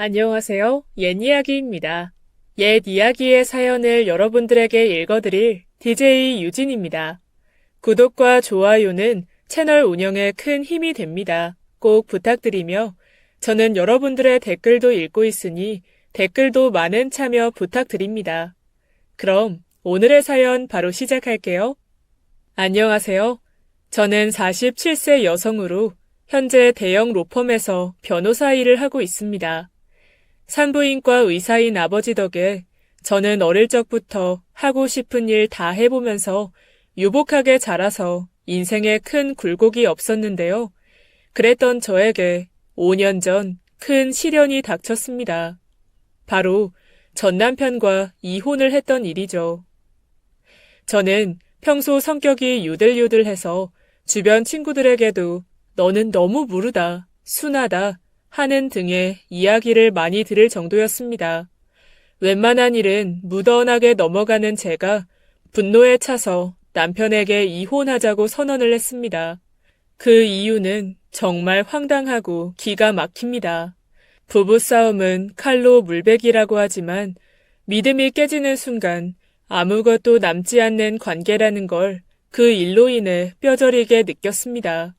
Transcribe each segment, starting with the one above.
안녕하세요. 옛 이야기입니다. 옛 이야기의 사연을 여러분들에게 읽어드릴 DJ 유진입니다. 구독과 좋아요는 채널 운영에 큰 힘이 됩니다. 꼭 부탁드리며 저는 여러분들의 댓글도 읽고 있으니 댓글도 많은 참여 부탁드립니다. 그럼 오늘의 사연 바로 시작할게요. 안녕하세요. 저는 47세 여성으로 현재 대형 로펌에서 변호사 일을 하고 있습니다. 산부인과 의사인 아버지 덕에 저는 어릴 적부터 하고 싶은 일 다 해보면서 유복하게 자라서 인생에 큰 굴곡이 없었는데요. 그랬던 저에게 5년 전 큰 시련이 닥쳤습니다. 바로 전 남편과 이혼을 했던 일이죠. 저는 평소 성격이 유들유들해서 주변 친구들에게도 너는 너무 무르다, 순하다 하는 등의 이야기를 많이 들을 정도였습니다. 웬만한 일은 무던하게 넘어가는 제가 분노에 차서 남편에게 이혼하자고 선언을 했습니다. 그 이유는 정말 황당하고 기가 막힙니다. 부부싸움은 칼로 물베기라고 하지만 믿음이 깨지는 순간 아무것도 남지 않는 관계라는 걸 그 일로 인해 뼈저리게 느꼈습니다.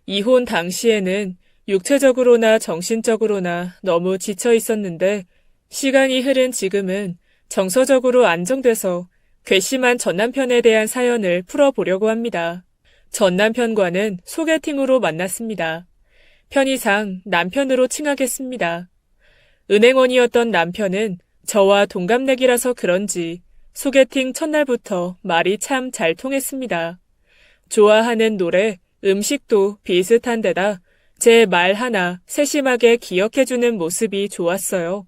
이혼 당시에는 육체적으로나 정신적으로나 너무 지쳐 있었는데 시간이 흐른 지금은 정서적으로 안정돼서 괘씸한 전남편에 대한 사연을 풀어보려고 합니다. 전남편과는 소개팅으로 만났습니다. 편의상 남편으로 칭하겠습니다. 은행원이었던 남편은 저와 동갑내기라서 그런지 소개팅 첫날부터 말이 참 잘 통했습니다. 좋아하는 노래, 음식도 비슷한 데다 제 말 하나 세심하게 기억해주는 모습이 좋았어요.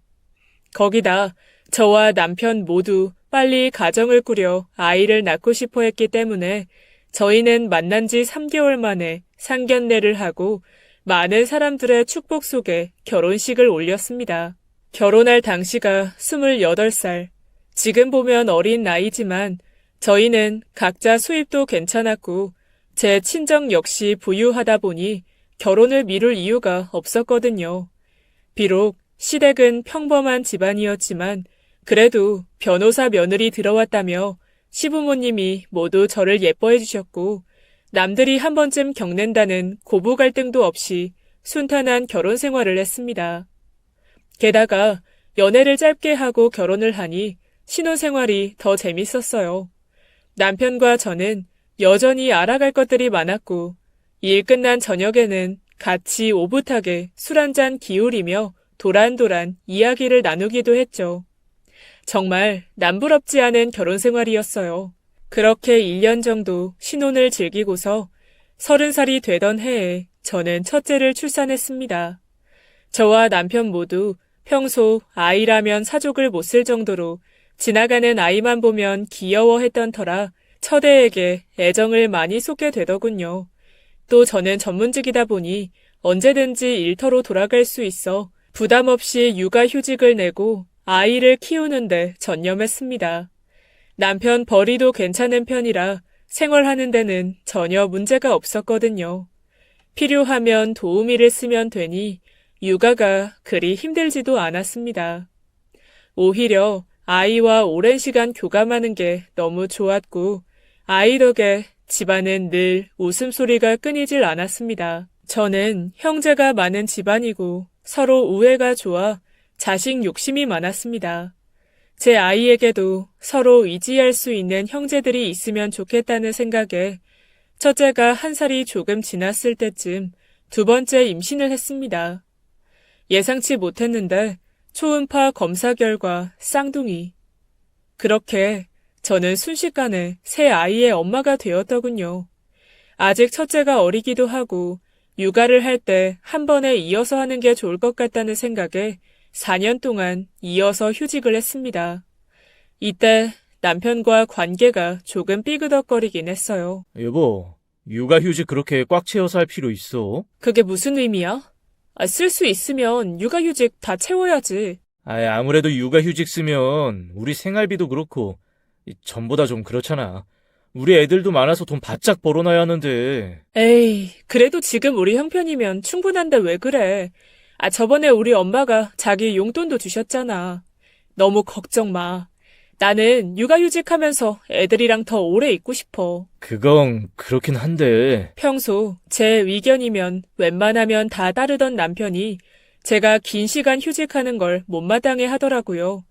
거기다 저와 남편 모두 빨리 가정을 꾸려 아이를 낳고 싶어 했기 때문에 저희는 만난 지 3개월 만에 상견례를 하고 많은 사람들의 축복 속에 결혼식을 올렸습니다. 결혼할 당시가 28살. 지금 보면 어린 나이지만 저희는 각자 수입도 괜찮았고 제 친정 역시 부유하다 보니 결혼을 미룰 이유가 없었거든요. 비록 시댁은 평범한 집안이었지만 그래도 변호사 며느리 들어왔다며 시부모님이 모두 저를 예뻐해 주셨고 남들이 한 번쯤 겪는다는 고부 갈등도 없이 순탄한 결혼 생활을 했습니다. 게다가 연애를 짧게 하고 결혼을 하니 신혼생활이 더 재밌었어요. 남편과 저는 여전히 알아갈 것들이 많았고 일 끝난 저녁에는 같이 오붓하게 술 한잔 기울이며 도란도란 이야기를 나누기도 했죠. 정말 남부럽지 않은 결혼 생활이었어요. 그렇게 1년 정도 신혼을 즐기고서 30살이 되던 해에 저는 첫째를 출산했습니다. 저와 남편 모두 평소 아이라면 사족을 못 쓸 정도로 지나가는 아이만 보면 귀여워했던 터라 첫애에게 애정을 많이 쏟게 되더군요. 또 저는 전문직이다 보니 언제든지 일터로 돌아갈 수 있어 부담 없이 육아휴직을 내고 아이를 키우는데 전념했습니다. 남편 벌이도 괜찮은 편이라 생활하는 데는 전혀 문제가 없었거든요. 필요하면 도우미를 쓰면 되니 육아가 그리 힘들지도 않았습니다. 오히려 아이와 오랜 시간 교감하는 게 너무 좋았고 아이 덕에 집안은 늘 웃음소리가 끊이질 않았습니다. 저는 형제가 많은 집안이고 서로 우애가 좋아 자식 욕심이 많았습니다. 제 아이에게도 서로 의지할 수 있는 형제들이 있으면 좋겠다는 생각에 첫째가 1살이 조금 지났을 때쯤 두 번째 임신을 했습니다. 예상치 못했는데 초음파 검사 결과 쌍둥이. 그렇게 저는 순식간에 새 아이의 엄마가 되었더군요. 아직 첫째가 어리기도 하고 육아를 할 때 한 번에 이어서 하는 게 좋을 것 같다는 생각에 4년 동안 이어서 휴직을 했습니다. 이때 남편과 관계가 조금 삐그덕거리긴 했어요. 여보, 육아휴직 그렇게 꽉 채워서 할 필요 있어? 그게 무슨 의미야? 쓸 수 있으면 육아휴직 다 채워야지. 아무래도 육아휴직 쓰면 우리 생활비도 그렇고 전보다 좀 그렇잖아. 우리 애들도 많아서 돈 바짝 벌어놔야 하는데. 에이, 그래도 지금 우리 형편이면 충분한데 왜 그래? 저번에 우리 엄마가 자기 용돈도 주셨잖아. 너무 걱정 마. 나는 육아휴직하면서 애들이랑 더 오래 있고 싶어. 그건 그렇긴 한데. 평소 제 의견이면 웬만하면 다 따르던 남편이 제가 긴 시간 휴직하는 걸 못마땅해 하더라고요.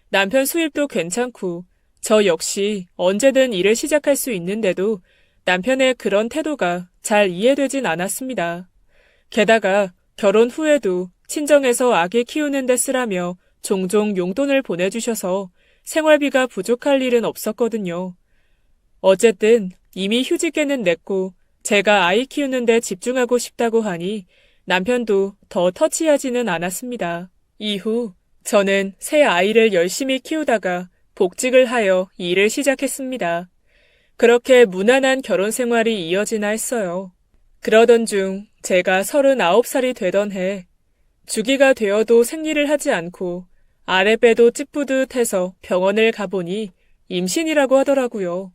남편 수입도 괜찮고 저 역시 언제든 일을 시작할 수 있는데도 남편의 그런 태도가 잘 이해되진 않았습니다. 게다가 결혼 후에도 친정에서 아기 키우는 데 쓰라며 종종 용돈을 보내주셔서 생활비가 부족할 일은 없었거든요. 어쨌든 이미 휴직에는 냈고 제가 아이 키우는 데 집중하고 싶다고 하니 남편도 더 터치하지는 않았습니다. 이후 저는 새 아이를 열심히 키우다가 복직을 하여 일을 시작했습니다. 그렇게 무난한 결혼 생활이 이어지나 했어요. 그러던 중 제가 39살이 되던 해 주기가 되어도 생리를 하지 않고 아랫배도 찌뿌듯해서 병원을 가보니 임신이라고 하더라고요.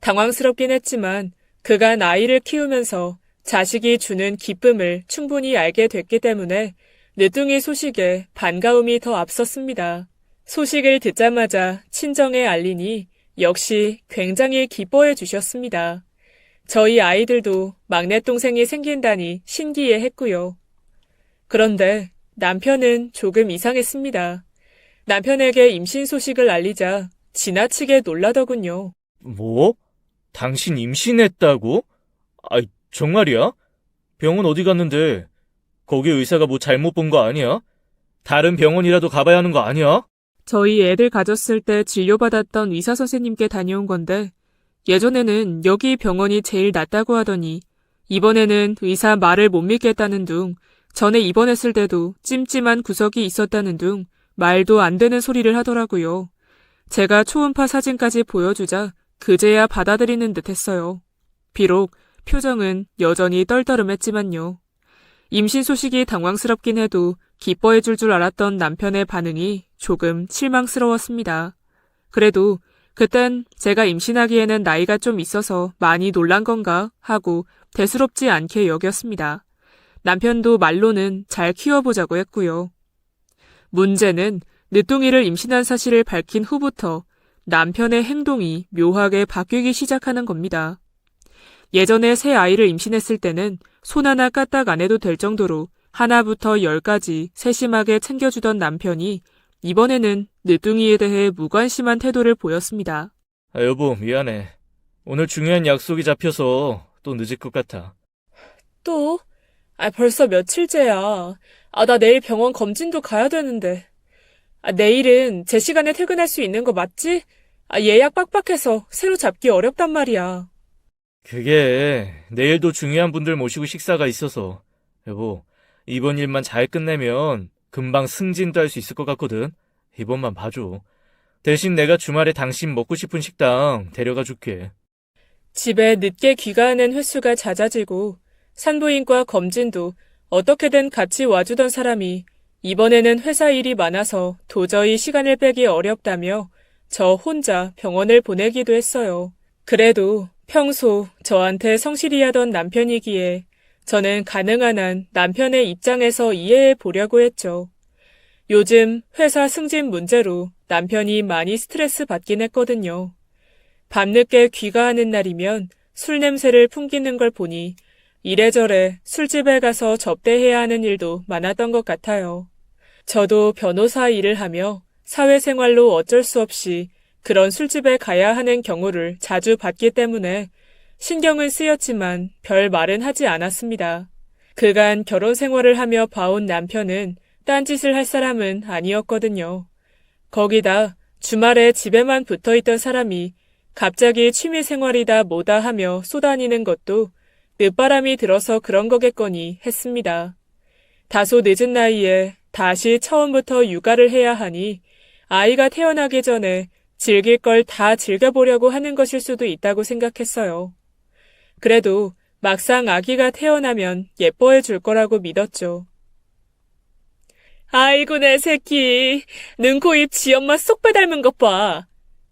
당황스럽긴 했지만 그간 아이를 키우면서 자식이 주는 기쁨을 충분히 알게 됐기 때문에 늦둥이 소식에 반가움이 더 앞섰습니다. 소식을 듣자마자 친정에 알리니 역시 굉장히 기뻐해 주셨습니다. 저희 아이들도 막내 동생이 생긴다니 신기해했고요. 그런데 남편은 조금 이상했습니다. 남편에게 임신 소식을 알리자 지나치게 놀라더군요. 뭐? 당신 임신했다고? 아이, 정말이야? 병원 어디 갔는데? 거기 의사가 뭐 잘못 본 거 아니야? 다른 병원이라도 가봐야 하는 거 아니야? 저희 애들 가졌을 때 진료받았던 의사 선생님께 다녀온 건데 예전에는 여기 병원이 제일 낫다고 하더니 이번에는 의사 말을 못 믿겠다는 둥 전에 입원했을 때도 찜찜한 구석이 있었다는 둥 말도 안 되는 소리를 하더라고요. 제가 초음파 사진까지 보여주자 그제야 받아들이는 듯 했어요. 비록 표정은 여전히 떨떠름했지만요. 임신 소식이 당황스럽긴 해도 기뻐해 줄 줄 알았던 남편의 반응이 조금 실망스러웠습니다. 그래도 그땐 제가 임신하기에는 나이가 좀 있어서 많이 놀란 건가 하고 대수롭지 않게 여겼습니다. 남편도 말로는 잘 키워보자고 했고요. 문제는 늦둥이를 임신한 사실을 밝힌 후부터 남편의 행동이 묘하게 바뀌기 시작하는 겁니다. 예전에 새 아이를 임신했을 때는 손 하나 까딱 안 해도 될 정도로 하나부터 10까지 세심하게 챙겨주던 남편이 이번에는 늦둥이에 대해 무관심한 태도를 보였습니다. 여보, 미안해. 오늘 중요한 약속이 잡혀서 또 늦을 것 같아. 또? 벌써 며칠째야. 나 내일 병원 검진도 가야 되는데. 내일은 제 시간에 퇴근할 수 있는 거 맞지? 예약 빡빡해서 새로 잡기 어렵단 말이야. 그게 내일도 중요한 분들 모시고 식사가 있어서. 여보, 이번 일만 잘 끝내면 금방 승진도 할 수 있을 것 같거든. 이번만 봐줘. 대신 내가 주말에 당신 먹고 싶은 식당 데려가 줄게. 집에 늦게 귀가하는 횟수가 잦아지고 산부인과 검진도 어떻게든 같이 와주던 사람이 이번에는 회사 일이 많아서 도저히 시간을 빼기 어렵다며 저 혼자 병원을 보내기도 했어요. 그래도 평소 저한테 성실히 하던 남편이기에 저는 가능한 한 남편의 입장에서 이해해 보려고 했죠. 요즘 회사 승진 문제로 남편이 많이 스트레스 받긴 했거든요. 밤늦게 귀가하는 날이면 술 냄새를 풍기는 걸 보니 이래저래 술집에 가서 접대해야 하는 일도 많았던 것 같아요. 저도 변호사 일을 하며 사회생활로 어쩔 수 없이 그런 술집에 가야 하는 경우를 자주 봤기 때문에 신경은 쓰였지만 별 말은 하지 않았습니다. 그간 결혼 생활을 하며 봐온 남편은 딴짓을 할 사람은 아니었거든요. 거기다 주말에 집에만 붙어있던 사람이 갑자기 취미생활이다 뭐다 하며 쏘다니는 것도 늦바람이 들어서 그런 거겠거니 했습니다. 다소 늦은 나이에 다시 처음부터 육아를 해야 하니 아이가 태어나기 전에 즐길 걸 다 즐겨보려고 하는 것일 수도 있다고 생각했어요. 그래도 막상 아기가 태어나면 예뻐해 줄 거라고 믿었죠. 아이고 내 새끼, 눈, 코, 입 지 엄마 쏙 빼닮은 것 봐.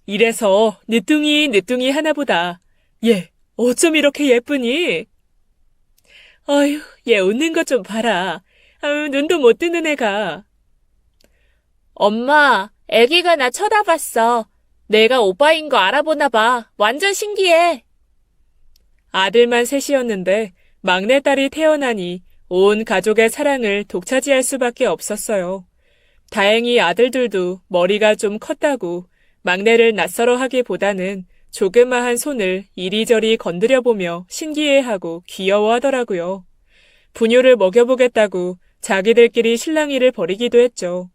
이래서 늦둥이 하나보다. 얘 어쩜 이렇게 예쁘니? 어휴, 얘 웃는 것 좀 봐라. 눈도 못 뜨는 애가. 엄마, 애기가 나 쳐다봤어. 내가 오빠인 거 알아보나 봐. 완전 신기해. 아들만 셋이었는데 막내딸이 태어나니 온 가족의 사랑을 독차지할 수밖에 없었어요. 다행히 아들들도 머리가 좀 컸다고 막내를 낯설어 하기보다는 조그마한 손을 이리저리 건드려보며 신기해하고 귀여워하더라고요. 분유를 먹여보겠다고 자기들끼리 실랑이를 벌이기도 했죠.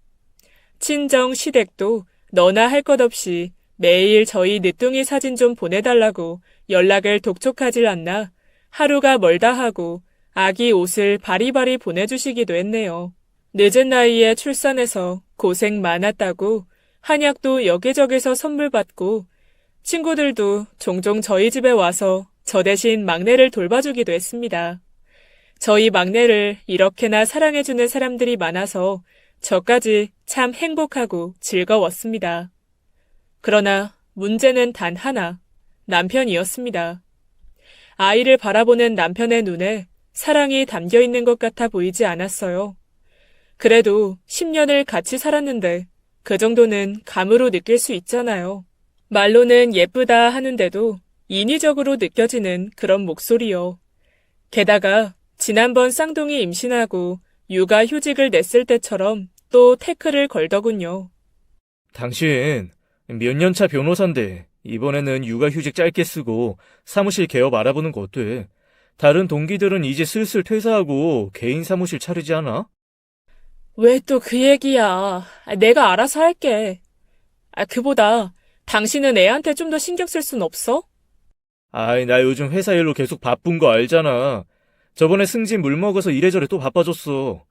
친정 시댁도 너나 할 것 없이 매일 저희 늦둥이 사진 좀 보내달라고 연락을 독촉하질 않나 하루가 멀다 하고 아기 옷을 바리바리 보내주시기도 했네요. 늦은 나이에 출산해서 고생 많았다고 한약도 여기저기서 선물 받고 친구들도 종종 저희 집에 와서 저 대신 막내를 돌봐주기도 했습니다. 저희 막내를 이렇게나 사랑해주는 사람들이 많아서 저까지 참 행복하고 즐거웠습니다. 그러나 문제는 단 하나, 남편이었습니다. 아이를 바라보는 남편의 눈에 사랑이 담겨 있는 것 같아 보이지 않았어요. 그래도 10년을 같이 살았는데 그 정도는 감으로 느낄 수 있잖아요. 말로는 예쁘다 하는데도 인위적으로 느껴지는 그런 목소리요. 게다가 지난번 쌍둥이 임신하고 육아 휴직을 냈을 때처럼 또 태클을 걸더군요. 당신 몇 년 차 변호사인데 이번에는 육아휴직 짧게 쓰고 사무실 개업 알아보는 거 어때? 다른 동기들은 이제 슬슬 퇴사하고 개인 사무실 차리지 않아? 왜 또 그 얘기야. 내가 알아서 할게. 그보다 당신은 애한테 좀 더 신경 쓸 순 없어? 아이, 나 요즘 회사 일로 계속 바쁜 거 알잖아. 저번에 승진 물 먹어서 이래저래 또 바빠졌어.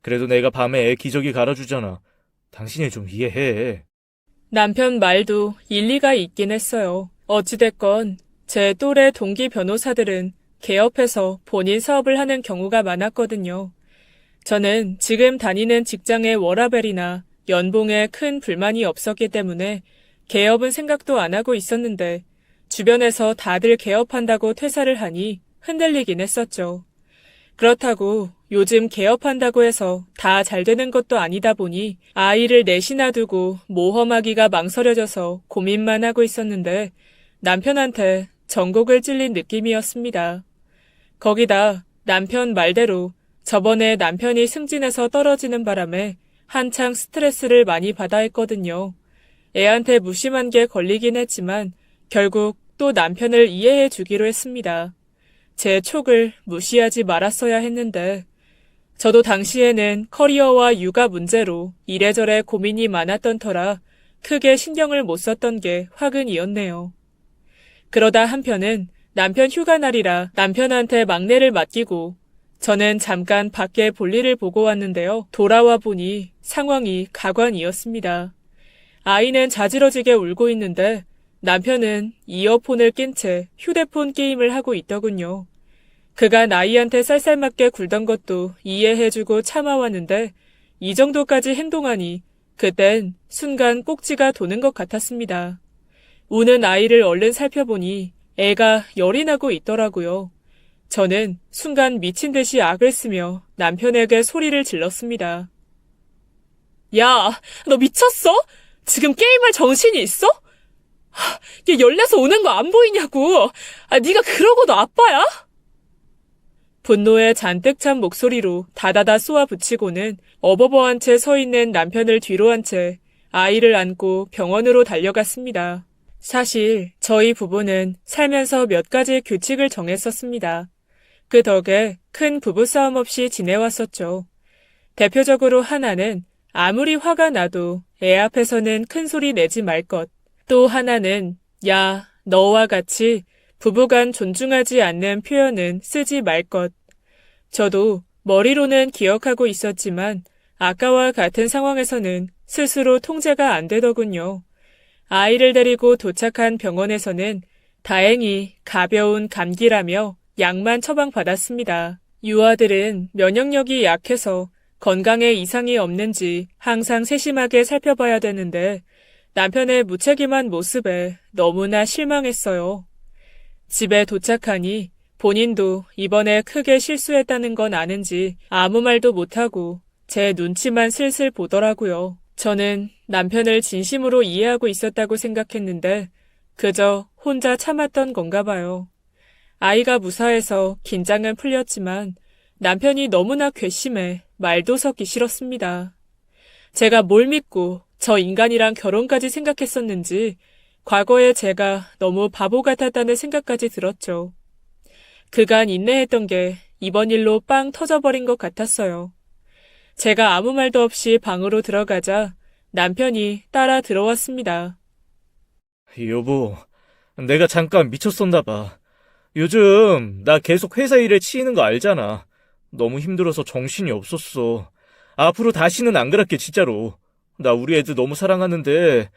그래도 내가 밤에 애 기저귀 갈아주잖아. 당신이 좀 이해해. 남편 말도 일리가 있긴 했어요. 어찌됐건 제 또래 동기 변호사들은 개업해서 본인 사업을 하는 경우가 많았거든요. 저는 지금 다니는 직장의 워라밸이나 연봉에 큰 불만이 없었기 때문에 개업은 생각도 안 하고 있었는데 주변에서 다들 개업한다고 퇴사를 하니 흔들리긴 했었죠. 그렇다고 요즘 개업한다고 해서 다 잘 되는 것도 아니다 보니 아이를 넷이나 두고 모험하기가 망설여져서 고민만 하고 있었는데 남편한테 전곡을 찔린 느낌이었습니다. 거기다 남편 말대로 저번에 남편이 승진해서 떨어지는 바람에 한창 스트레스를 많이 받아 했거든요. 애한테 무심한 게 걸리긴 했지만 결국 또 남편을 이해해 주기로 했습니다. 제 촉을 무시하지 말았어야 했는데 저도 당시에는 커리어와 육아 문제로 이래저래 고민이 많았던 터라 크게 신경을 못 썼던 게 화근이었네요. 그러다 한편은 남편 휴가 날이라 남편한테 막내를 맡기고 저는 잠깐 밖에 볼일을 보고 왔는데요. 돌아와 보니 상황이 가관이었습니다. 아이는 자지러지게 울고 있는데 남편은 이어폰을 낀 채 휴대폰 게임을 하고 있더군요. 그가 아이한테 쌀쌀맞게 굴던 것도 이해해주고 참아왔는데 이 정도까지 행동하니 그땐 순간 꼭지가 도는 것 같았습니다. 우는 아이를 얼른 살펴보니 애가 열이 나고 있더라고요. 저는 순간 미친 듯이 악을 쓰며 남편에게 소리를 질렀습니다. 야, 너 미쳤어? 지금 게임할 정신이 있어? 얘 열내서 우는 거 안 보이냐고. 네가 그러고도 아빠야? 분노에 잔뜩 찬 목소리로 다다다 쏘아붙이고는 어버버한 채 서 있는 남편을 뒤로 한 채 아이를 안고 병원으로 달려갔습니다. 사실 저희 부부는 살면서 몇 가지 규칙을 정했었습니다. 그 덕에 큰 부부싸움 없이 지내왔었죠. 대표적으로 하나는 아무리 화가 나도 애 앞에서는 큰 소리 내지 말 것. 또 하나는 야, 너와 같이 부부간 존중하지 않는 표현은 쓰지 말 것. 저도 머리로는 기억하고 있었지만 아까와 같은 상황에서는 스스로 통제가 안 되더군요. 아이를 데리고 도착한 병원에서는 다행히 가벼운 감기라며 약만 처방받았습니다. 유아들은 면역력이 약해서 건강에 이상이 없는지 항상 세심하게 살펴봐야 되는데 남편의 무책임한 모습에 너무나 실망했어요. 집에 도착하니 본인도 이번에 크게 실수했다는 건 아는지 아무 말도 못하고 제 눈치만 슬슬 보더라고요. 저는 남편을 진심으로 이해하고 있었다고 생각했는데 그저 혼자 참았던 건가 봐요. 아이가 무사해서 긴장은 풀렸지만 남편이 너무나 괘씸해 말도 섞기 싫었습니다. 제가 뭘 믿고 저 인간이랑 결혼까지 생각했었는지 과거에 제가 너무 바보 같았다는 생각까지 들었죠. 그간 인내했던 게 이번 일로 빵 터져버린 것 같았어요. 제가 아무 말도 없이 방으로 들어가자 남편이 따라 들어왔습니다. 여보, 내가 잠깐 미쳤었나 봐. 요즘 나 계속 회사 일에 치이는 거 알잖아. 너무 힘들어서 정신이 없었어. 앞으로 다시는 안 그럴게, 진짜로. 나 우리 애들 너무 사랑하는데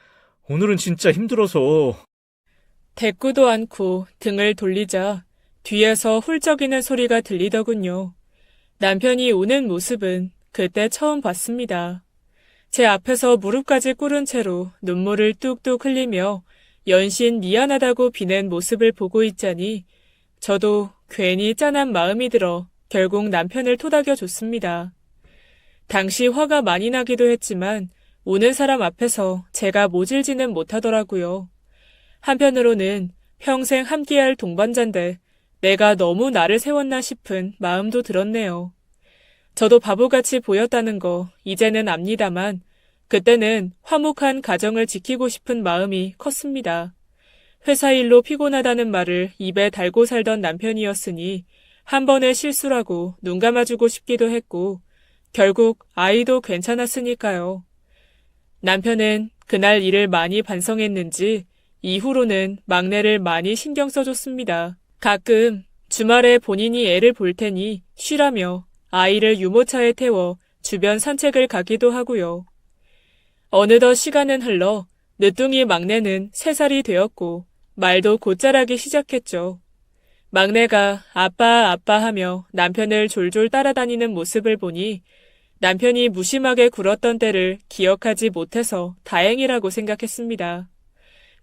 오늘은 진짜 힘들어서. 대꾸도 않고 등을 돌리자 뒤에서 훌쩍이는 소리가 들리더군요. 남편이 우는 모습은 그때 처음 봤습니다. 제 앞에서 무릎까지 꿇은 채로 눈물을 뚝뚝 흘리며 연신 미안하다고 비낸 모습을 보고 있자니 저도 괜히 짠한 마음이 들어 결국 남편을 토닥여줬습니다. 당시 화가 많이 나기도 했지만 우는 사람 앞에서 제가 모질지는 못하더라고요. 한편으로는 평생 함께할 동반자인데 내가 너무 나를 세웠나 싶은 마음도 들었네요. 저도 바보같이 보였다는 거 이제는 압니다만 그때는 화목한 가정을 지키고 싶은 마음이 컸습니다. 회사 일로 피곤하다는 말을 입에 달고 살던 남편이었으니 한 번의 실수라고 눈 감아주고 싶기도 했고 결국 아이도 괜찮았으니까요. 남편은 그날 일을 많이 반성했는지 이후로는 막내를 많이 신경 써줬습니다. 가끔 주말에 본인이 애를 볼 테니 쉬라며 아이를 유모차에 태워 주변 산책을 가기도 하고요. 어느덧 시간은 흘러 늦둥이 막내는 3살이 되었고 말도 곧자라기 시작했죠. 막내가 아빠 아빠 하며 남편을 졸졸 따라다니는 모습을 보니 남편이 무심하게 굴었던 때를 기억하지 못해서 다행이라고 생각했습니다.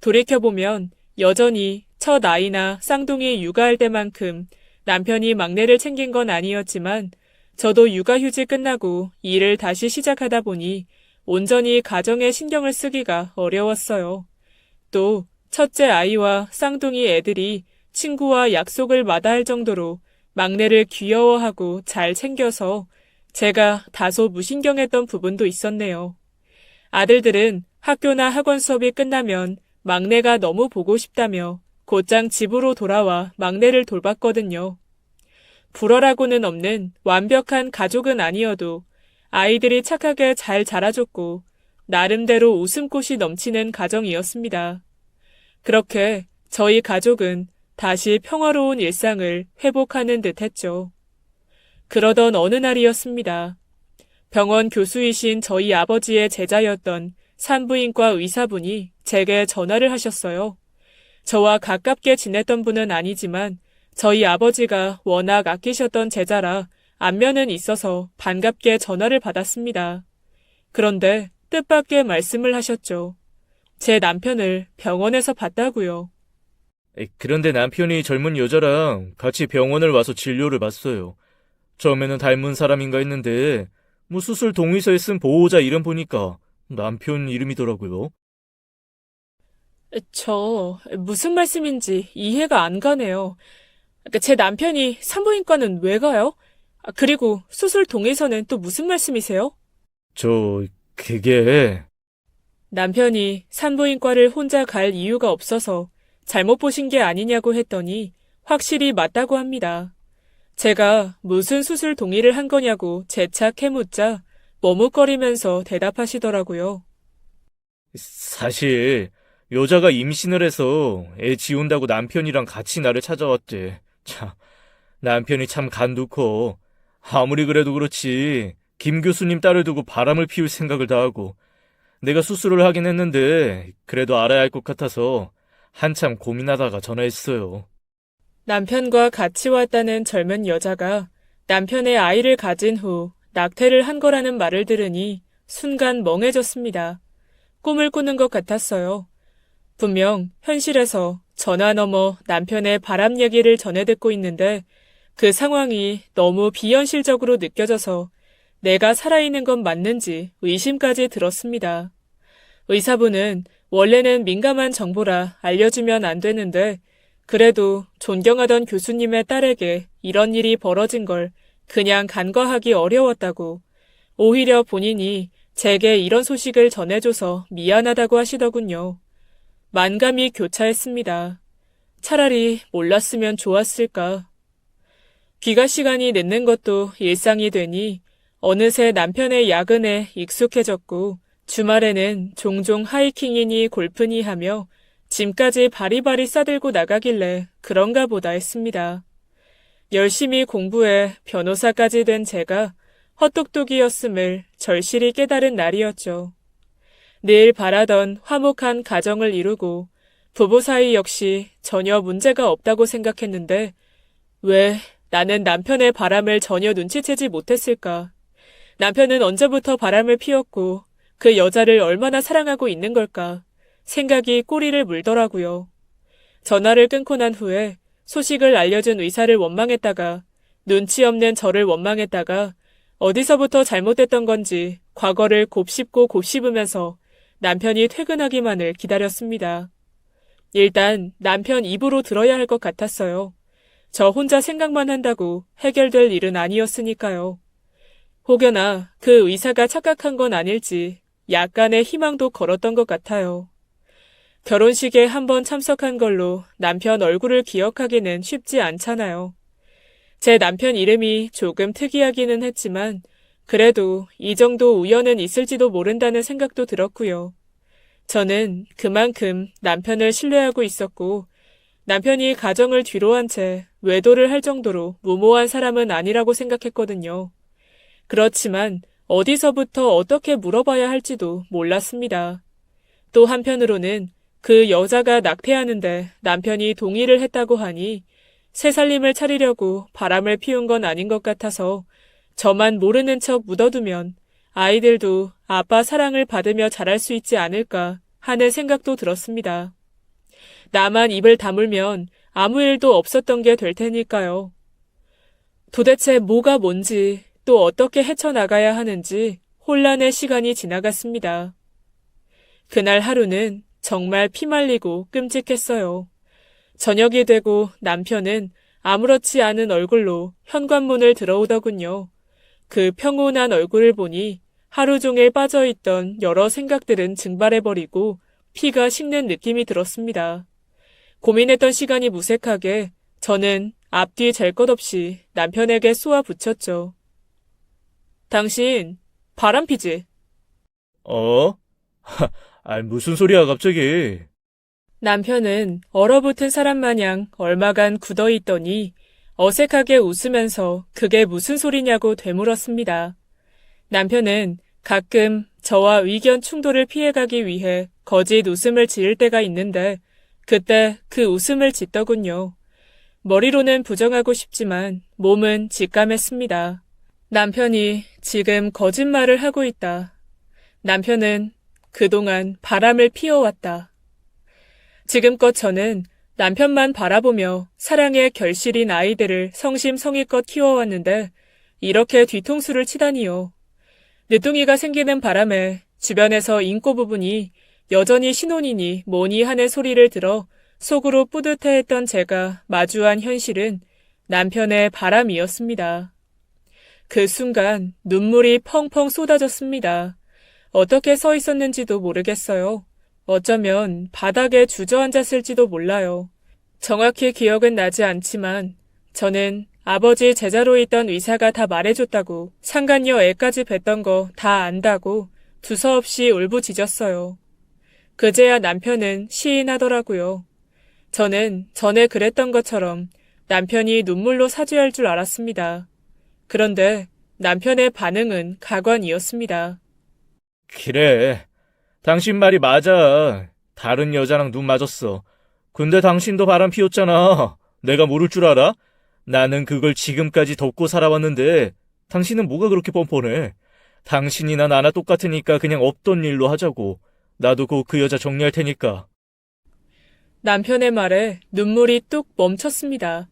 돌이켜보면 여전히 첫 아이나 쌍둥이 육아할 때만큼 남편이 막내를 챙긴 건 아니었지만 저도 육아휴직 끝나고 일을 다시 시작하다 보니 온전히 가정에 신경을 쓰기가 어려웠어요. 또 첫째 아이와 쌍둥이 애들이 친구와 약속을 마다할 정도로 막내를 귀여워하고 잘 챙겨서 제가 다소 무신경했던 부분도 있었네요. 아들들은 학교나 학원 수업이 끝나면 막내가 너무 보고 싶다며 곧장 집으로 돌아와 막내를 돌봤거든요. 불어라고는 없는 완벽한 가족은 아니어도 아이들이 착하게 잘 자라줬고 나름대로 웃음꽃이 넘치는 가정이었습니다. 그렇게 저희 가족은 다시 평화로운 일상을 회복하는 듯 했죠. 그러던 어느 날이었습니다. 병원 교수이신 저희 아버지의 제자였던 산부인과 의사분이 제게 전화를 하셨어요. 저와 가깝게 지냈던 분은 아니지만 저희 아버지가 워낙 아끼셨던 제자라 안면은 있어서 반갑게 전화를 받았습니다. 그런데 뜻밖의 말씀을 하셨죠. 제 남편을 병원에서 봤다고요. 그런데 남편이 젊은 여자랑 같이 병원을 와서 진료를 받았어요. 처음에는 닮은 사람인가 했는데 수술 동의서에 쓴 보호자 이름 보니까 남편 이름이더라고요. 무슨 말씀인지 이해가 안 가네요. 제 남편이 산부인과는 왜 가요? 그리고 수술 동의서는 또 무슨 말씀이세요? 그게... 남편이 산부인과를 혼자 갈 이유가 없어서 잘못 보신 게 아니냐고 했더니 확실히 맞다고 합니다. 제가 무슨 수술 동의를 한 거냐고 재차 캐묻자 머뭇거리면서 대답하시더라고요. 사실 여자가 임신을 해서 애 지운다고 남편이랑 같이 나를 찾아왔대. 참, 남편이 참 간도 커. 아무리 그래도 그렇지 김 교수님 딸을 두고 바람을 피울 생각을 다 하고 내가 수술을 하긴 했는데 그래도 알아야 할 것 같아서 한참 고민하다가 전화했어요. 남편과 같이 왔다는 젊은 여자가 남편의 아이를 가진 후 낙태를 한 거라는 말을 들으니 순간 멍해졌습니다. 꿈을 꾸는 것 같았어요. 분명 현실에서 전화 넘어 남편의 바람 얘기를 전해 듣고 있는데 그 상황이 너무 비현실적으로 느껴져서 내가 살아있는 건 맞는지 의심까지 들었습니다. 의사분은 원래는 민감한 정보라 알려주면 안 되는데 그래도 존경하던 교수님의 딸에게 이런 일이 벌어진 걸 그냥 간과하기 어려웠다고 오히려 본인이 제게 이런 소식을 전해줘서 미안하다고 하시더군요. 만감이 교차했습니다. 차라리 몰랐으면 좋았을까. 귀가 시간이 늦는 것도 일상이 되니 어느새 남편의 야근에 익숙해졌고 주말에는 종종 하이킹이니 골프니 하며 짐까지 바리바리 싸들고 나가길래 그런가 보다 했습니다. 열심히 공부해 변호사까지 된 제가 헛똑똑이었음을 절실히 깨달은 날이었죠. 늘 바라던 화목한 가정을 이루고 부부 사이 역시 전혀 문제가 없다고 생각했는데 왜 나는 남편의 바람을 전혀 눈치채지 못했을까? 남편은 언제부터 바람을 피웠고 그 여자를 얼마나 사랑하고 있는 걸까? 생각이 꼬리를 물더라고요. 전화를 끊고 난 후에 소식을 알려준 의사를 원망했다가 눈치 없는 저를 원망했다가 어디서부터 잘못됐던 건지 과거를 곱씹고 곱씹으면서 남편이 퇴근하기만을 기다렸습니다. 일단 남편 입으로 들어야 할 것 같았어요. 저 혼자 생각만 한다고 해결될 일은 아니었으니까요. 혹여나 그 의사가 착각한 건 아닐지 약간의 희망도 걸었던 것 같아요. 결혼식에 한번 참석한 걸로 남편 얼굴을 기억하기는 쉽지 않잖아요. 제 남편 이름이 조금 특이하기는 했지만 그래도 이 정도 우연은 있을지도 모른다는 생각도 들었고요. 저는 그만큼 남편을 신뢰하고 있었고 남편이 가정을 뒤로한 채 외도를 할 정도로 무모한 사람은 아니라고 생각했거든요. 그렇지만 어디서부터 어떻게 물어봐야 할지도 몰랐습니다. 또 한편으로는 그 여자가 낙태하는데 남편이 동의를 했다고 하니 새살림을 차리려고 바람을 피운 건 아닌 것 같아서 저만 모르는 척 묻어두면 아이들도 아빠 사랑을 받으며 자랄 수 있지 않을까 하는 생각도 들었습니다. 나만 입을 다물면 아무 일도 없었던 게 될 테니까요. 도대체 뭐가 뭔지 또 어떻게 헤쳐나가야 하는지 혼란의 시간이 지나갔습니다. 그날 하루는 정말 피말리고 끔찍했어요. 저녁이 되고 남편은 아무렇지 않은 얼굴로 현관문을 들어오더군요. 그 평온한 얼굴을 보니 하루 종일 빠져있던 여러 생각들은 증발해버리고 피가 식는 느낌이 들었습니다. 고민했던 시간이 무색하게 저는 앞뒤 잴 것 없이 남편에게 쏘아 붙였죠. 당신 바람 피지? 어? 무슨 소리야, 갑자기. 남편은 얼어붙은 사람 마냥 얼마간 굳어있더니 어색하게 웃으면서 그게 무슨 소리냐고 되물었습니다. 남편은 가끔 저와 의견 충돌을 피해가기 위해 거짓 웃음을 지을 때가 있는데 그때 그 웃음을 짓더군요. 머리로는 부정하고 싶지만 몸은 직감했습니다. 남편이 지금 거짓말을 하고 있다. 남편은 그동안 바람을 피워왔다. 지금껏 저는 남편만 바라보며 사랑에 결실인 아이들을 성심성의껏 키워왔는데 이렇게 뒤통수를 치다니요. 늦둥이가 생기는 바람에 주변에서 인꼬 부분이 여전히 신혼이니 뭐니 하는 소리를 들어 속으로 뿌듯해했던 제가 마주한 현실은 남편의 바람이었습니다. 그 순간 눈물이 펑펑 쏟아졌습니다. 어떻게 서 있었는지도 모르겠어요. 어쩌면 바닥에 주저앉았을지도 몰라요. 정확히 기억은 나지 않지만 저는 아버지 제자로 있던 의사가 다 말해줬다고 상간녀 애까지 뵀던 거 다 안다고 두서없이 울부짖었어요. 그제야 남편은 시인하더라고요. 저는 전에 그랬던 것처럼 남편이 눈물로 사죄할 줄 알았습니다. 그런데 남편의 반응은 가관이었습니다. 그래. 당신 말이 맞아. 다른 여자랑 눈 맞았어. 근데 당신도 바람 피웠잖아. 내가 모를 줄 알아? 나는 그걸 지금까지 덮고 살아왔는데 당신은 뭐가 그렇게 뻔뻔해. 당신이나 나나 똑같으니까 그냥 없던 일로 하자고. 나도 곧 그 여자 정리할 테니까. 남편의 말에 눈물이 뚝 멈췄습니다.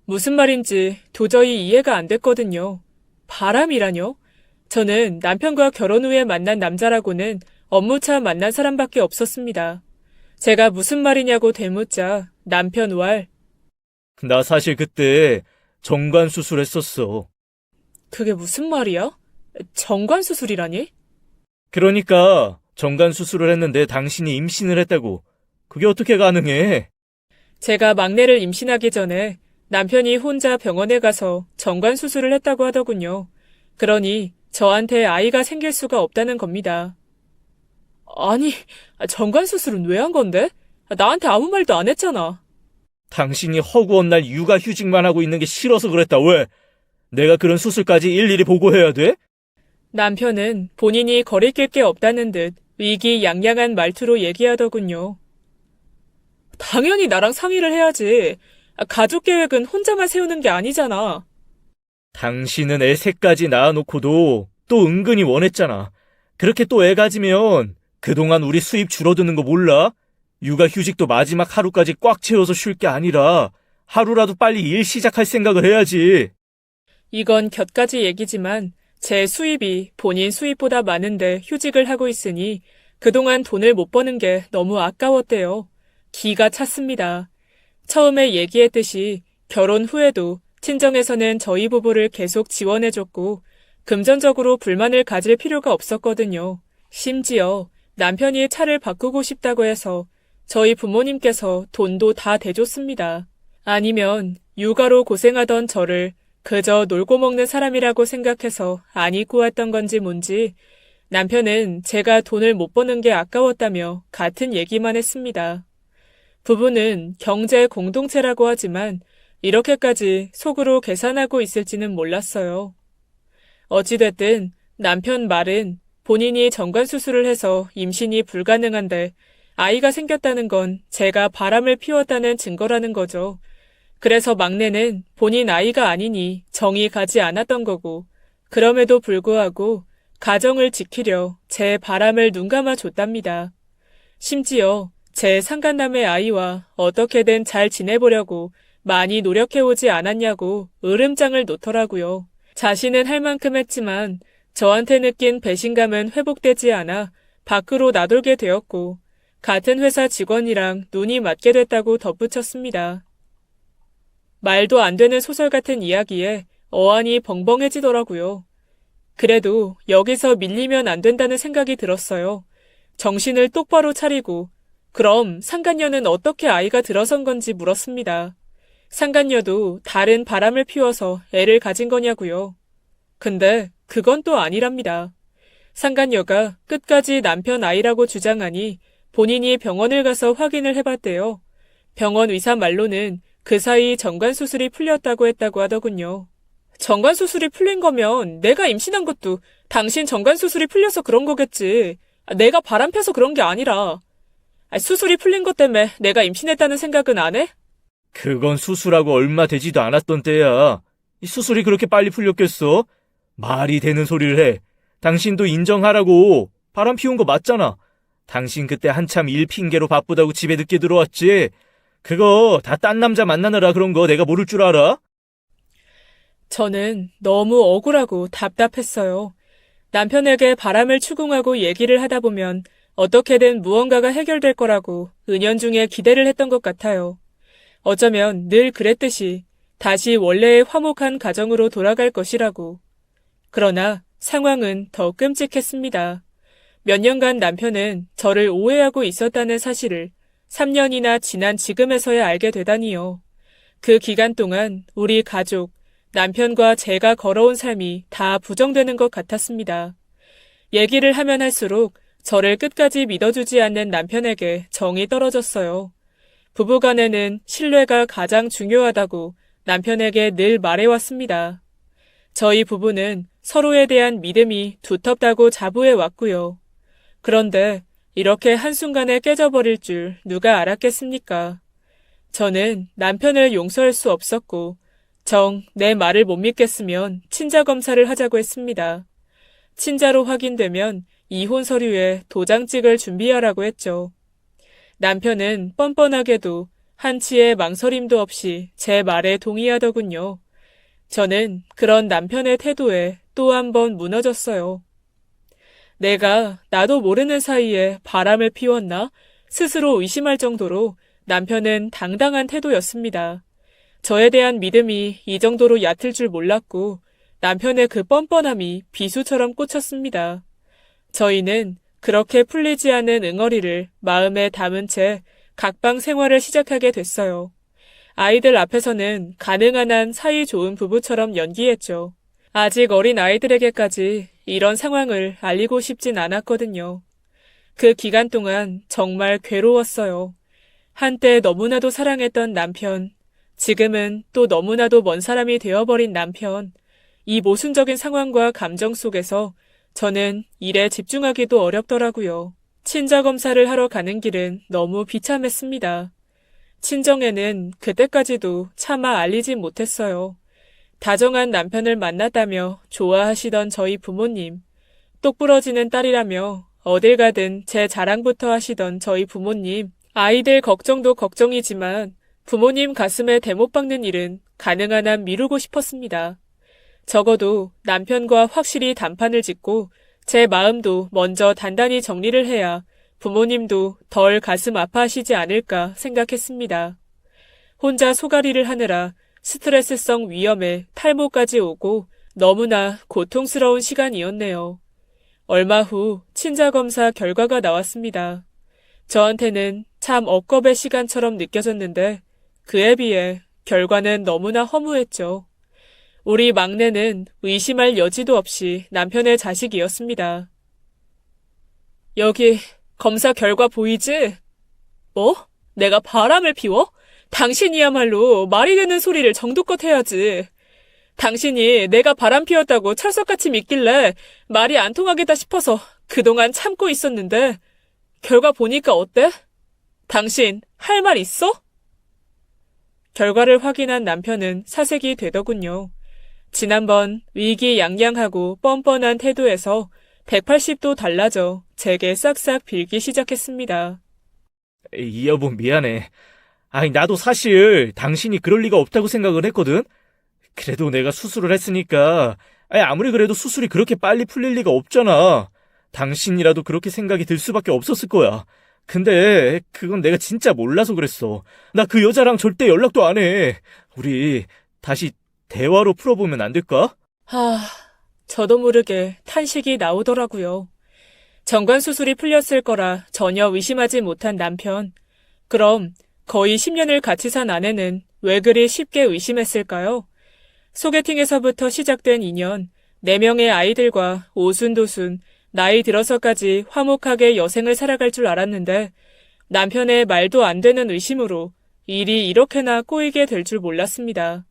무슨 말인지 도저히 이해가 안 됐거든요. 바람이라뇨? 저는 남편과 결혼 후에 만난 남자라고는 업무차 만난 사람밖에 없었습니다. 제가 무슨 말이냐고 되묻자 남편 왈, 나 사실 그때 정관 수술했었어. 그게 무슨 말이야? 정관수술이라니? 그러니까 정관 수술을 했는데 당신이 임신을 했다고. 그게 어떻게 가능해? 제가 막내를 임신하기 전에 남편이 혼자 병원에 가서 정관수술을 했다고 하더군요. 그러니 저한테 아이가 생길 수가 없다는 겁니다. 아니, 정관수술은 왜 한 건데? 나한테 아무 말도 안 했잖아. 당신이 허구한 날 육아휴직만 하고 있는 게 싫어서 그랬다. 왜? 내가 그런 수술까지 일일이 보고해야 돼? 남편은 본인이 거리낄 게 없다는 듯 위기양양한 말투로 얘기하더군요. 당연히 나랑 상의를 해야지. 가족 계획은 혼자만 세우는 게 아니잖아. 당신은 애 셋까지 낳아놓고도 또 은근히 원했잖아. 그렇게 또 애 가지면 그동안 우리 수입 줄어드는 거 몰라? 육아휴직도 마지막 하루까지 꽉 채워서 쉴 게 아니라 하루라도 빨리 일 시작할 생각을 해야지. 이건 곁가지 얘기지만 제 수입이 본인 수입보다 많은데 휴직을 하고 있으니 그동안 돈을 못 버는 게 너무 아까웠대요. 기가 찼습니다. 처음에 얘기했듯이 결혼 후에도 친정에서는 저희 부부를 계속 지원해줬고 금전적으로 불만을 가질 필요가 없었거든요. 심지어 남편이 차를 바꾸고 싶다고 해서 저희 부모님께서 돈도 다 대줬습니다. 아니면 육아로 고생하던 저를 그저 놀고 먹는 사람이라고 생각해서 안 입고 왔던 건지 뭔지 남편은 제가 돈을 못 버는 게 아까웠다며 같은 얘기만 했습니다. 부부는 경제 공동체라고 하지만 이렇게까지 속으로 계산하고 있을지는 몰랐어요. 어찌됐든 남편 말은 본인이 정관수술을 해서 임신이 불가능한데 아이가 생겼다는 건 제가 바람을 피웠다는 증거라는 거죠. 그래서 막내는 본인 아이가 아니니 정이 가지 않았던 거고 그럼에도 불구하고 가정을 지키려 제 바람을 눈감아 줬답니다. 심지어 제 상간남의 아이와 어떻게든 잘 지내보려고 많이 노력해오지 않았냐고 으름장을 놓더라고요. 자신은 할 만큼 했지만 저한테 느낀 배신감은 회복되지 않아 밖으로 나돌게 되었고 같은 회사 직원이랑 눈이 맞게 됐다고 덧붙였습니다. 말도 안 되는 소설 같은 이야기에 어안이 벙벙해지더라고요. 그래도 여기서 밀리면 안 된다는 생각이 들었어요. 정신을 똑바로 차리고 그럼 상간녀는 어떻게 아이가 들어선 건지 물었습니다. 상간녀도 다른 바람을 피워서 애를 가진 거냐고요. 근데 그건 또 아니랍니다. 상간녀가 끝까지 남편 아이라고 주장하니 본인이 병원을 가서 확인을 해봤대요. 병원 의사 말로는 그 사이 정관수술이 풀렸다고 했다고 하더군요. 정관수술이 풀린 거면 내가 임신한 것도 당신 정관수술이 풀려서 그런 거겠지. 내가 바람 펴서 그런 게 아니라. 수술이 풀린 것 때문에 내가 임신했다는 생각은 안 해? 그건 수술하고 얼마 되지도 않았던 때야. 이 수술이 그렇게 빨리 풀렸겠어? 말이 되는 소리를 해. 당신도 인정하라고. 바람 피운 거 맞잖아. 당신 그때 한참 일 핑계로 바쁘다고 집에 늦게 들어왔지. 그거 다 딴 남자 만나느라 그런 거 내가 모를 줄 알아? 저는 너무 억울하고 답답했어요. 남편에게 바람을 추궁하고 얘기를 하다 보면 어떻게든 무언가가 해결될 거라고 은연중에 기대를 했던 것 같아요. 어쩌면 늘 그랬듯이 다시 원래의 화목한 가정으로 돌아갈 것이라고. 그러나 상황은 더 끔찍했습니다. 몇 년간 남편은 저를 오해하고 있었다는 사실을 3년이나 지난 지금에서야 알게 되다니요. 그 기간 동안 우리 가족, 남편과 제가 걸어온 삶이 다 부정되는 것 같았습니다. 얘기를 하면 할수록 저를 끝까지 믿어주지 않는 남편에게 정이 떨어졌어요. 부부간에는 신뢰가 가장 중요하다고 남편에게 늘 말해왔습니다. 저희 부부는 서로에 대한 믿음이 두텁다고 자부해왔고요. 그런데 이렇게 한순간에 깨져버릴 줄 누가 알았겠습니까? 저는 남편을 용서할 수 없었고 내 말을 못 믿겠으면 친자 검사를 하자고 했습니다. 친자로 확인되면 이혼 서류에 도장 찍을 준비하라고 했죠. 남편은 뻔뻔하게도 한치의 망설임도 없이 제 말에 동의하더군요. 저는 그런 남편의 태도에 또 한 번 무너졌어요. 내가 나도 모르는 사이에 바람을 피웠나? 스스로 의심할 정도로 남편은 당당한 태도였습니다. 저에 대한 믿음이 이 정도로 얕을 줄 몰랐고 남편의 그 뻔뻔함이 비수처럼 꽂혔습니다. 저희는 그렇게 풀리지 않은 응어리를 마음에 담은 채 각방 생활을 시작하게 됐어요. 아이들 앞에서는 가능한 한 사이 좋은 부부처럼 연기했죠. 아직 어린 아이들에게까지 이런 상황을 알리고 싶진 않았거든요. 그 기간 동안 정말 괴로웠어요. 한때 너무나도 사랑했던 남편, 지금은 또 너무나도 먼 사람이 되어버린 남편, 이 모순적인 상황과 감정 속에서 저는 일에 집중하기도 어렵더라고요. 친자검사를 하러 가는 길은 너무 비참했습니다. 친정에는 그때까지도 차마 알리진 못했어요. 다정한 남편을 만났다며 좋아하시던 저희 부모님, 똑부러지는 딸이라며 어딜 가든 제 자랑부터 하시던 저희 부모님, 아이들 걱정도 걱정이지만 부모님 가슴에 대못 박는 일은 가능한 한 미루고 싶었습니다. 적어도 남편과 확실히 단판을 짓고 제 마음도 먼저 단단히 정리를 해야 부모님도 덜 가슴 아파하시지 않을까 생각했습니다. 혼자 소가리를 하느라 스트레스성 위염에 탈모까지 오고 너무나 고통스러운 시간이었네요. 얼마 후 친자검사 결과가 나왔습니다. 저한테는 참 억겁의 시간처럼 느껴졌는데 그에 비해 결과는 너무나 허무했죠. 우리 막내는 의심할 여지도 없이 남편의 자식이었습니다. 여기 검사 결과 보이지? 뭐? 내가 바람을 피워? 당신이야말로 말이 되는 소리를 정도껏 해야지. 당신이 내가 바람 피웠다고 철석같이 믿길래 말이 안 통하겠다 싶어서 그동안 참고 있었는데 결과 보니까 어때? 당신 할 말 있어? 결과를 확인한 남편은 사색이 되더군요. 지난번 위기양양하고 뻔뻔한 태도에서 180도 달라져 제게 싹싹 빌기 시작했습니다. 이 여보 미안해. 아니 나도 사실 당신이 그럴 리가 없다고 생각을 했거든. 그래도 내가 수술을 했으니까 아무리 그래도 수술이 그렇게 빨리 풀릴 리가 없잖아. 당신이라도 그렇게 생각이 들 수밖에 없었을 거야. 근데 그건 내가 진짜 몰라서 그랬어. 나 그 여자랑 절대 연락도 안 해. 우리 다시 대화로 풀어보면 안 될까? 저도 모르게 탄식이 나오더라고요. 정관 수술이 풀렸을 거라 전혀 의심하지 못한 남편. 그럼 거의 10년을 같이 산 아내는 왜 그리 쉽게 의심했을까요? 소개팅에서부터 시작된 인연, 4명의 아이들과 오순도순, 나이 들어서까지 화목하게 여생을 살아갈 줄 알았는데 남편의 말도 안 되는 의심으로 일이 이렇게나 꼬이게 될 줄 몰랐습니다.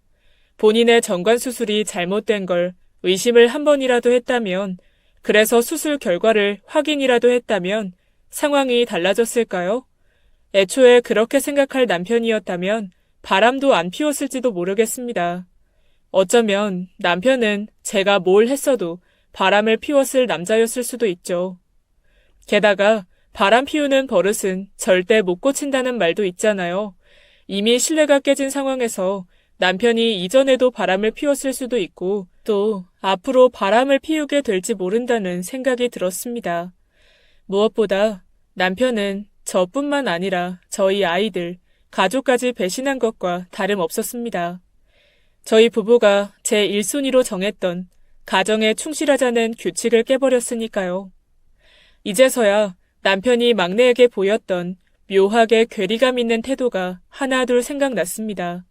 본인의 정관 수술이 잘못된 걸 의심을 한 번이라도 했다면, 그래서 수술 결과를 확인이라도 했다면 상황이 달라졌을까요? 애초에 그렇게 생각할 남편이었다면 바람도 안 피웠을지도 모르겠습니다. 어쩌면 남편은 제가 뭘 했어도 바람을 피웠을 남자였을 수도 있죠. 게다가 바람 피우는 버릇은 절대 못 고친다는 말도 있잖아요. 이미 신뢰가 깨진 상황에서 남편이 이전에도 바람을 피웠을 수도 있고 또 앞으로 바람을 피우게 될지 모른다는 생각이 들었습니다. 무엇보다 남편은 저뿐만 아니라 저희 아이들, 가족까지 배신한 것과 다름없었습니다. 저희 부부가 제 1순위로 정했던 가정에 충실하자는 규칙을 깨버렸으니까요. 이제서야 남편이 막내에게 보였던 묘하게 괴리감 있는 태도가 하나둘 생각났습니다.